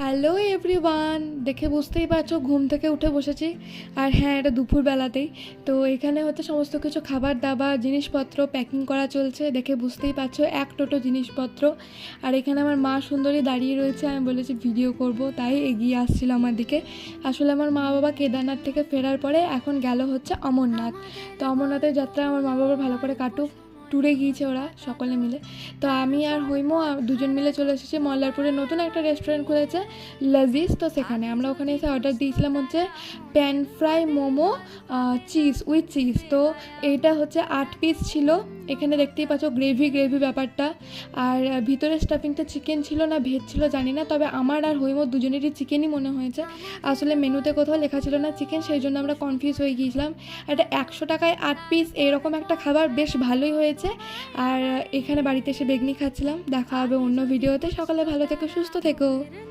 Hello everyone, দেখে বুঝতেই পারছো ঘুম থেকে উঠে বসেছি। আর হ্যাঁ, এটা দুপুরবেলাতেই। তো এখানে হচ্ছে সমস্ত কিছু খাবার দাবার জিনিসপত্র প্যাকিং করা চলছে, দেখে বুঝতেই পারছো এক টোটো জিনিসপত্র। আর এখানে আমার মা সুন্দরী দাঁড়িয়ে রয়েছে, আমি বলেছি ভিডিও করব, তাই এগিয়ে আসছিল আমার দিকে। আসলে আমার মা বাবা কেদারনাথ থেকে ফেরার পরে এখন গেল হচ্ছে অমরনাথ। তো অমরনাথের যাত্রা আমার মা বাবার ভালো করে কাটুক, ট্যুরে গিয়েছে ওরা সকলে মিলে। তো আমি আর হৈমো দুজন মিলে চলে এসেছি মল্লারপুরে, নতুন একটা রেস্টুরেন্ট খুলেছে লাজিজ। তো সেখানে আমরা ওখানে এসে অর্ডার দিয়েছিলাম হচ্ছে pan fry momo cheese with cheese. তো এইটা হচ্ছে 8 পিস ছিল। এখানে দেখতেই পাচ্ছ গ্রেভি গ্রেভি ব্যাপারটা। আর ভিতরে স্টাফিংটা চিকেন ছিল না ভেজ ছিল জানি না, তবে আমার আর হৈমোর দুজনেরই চিকেনই মনে হয়েছে। আসলে মেনুতে কোথাও লেখা ছিল না চিকেন, সেই জন্য আমরা কনফিউজ হয়ে গিয়েছিলাম। এটা 100 টাকায় 8 পিস এরকম একটা খাবার বেশ ভালোই হয়েছে। আর এখানে বাড়িতে এসে বেগনি খাচ্ছিলাম। দেখা হবে অন্য ভিডিওতে। সকালে ভালো থেকো, সুস্থ থেকো।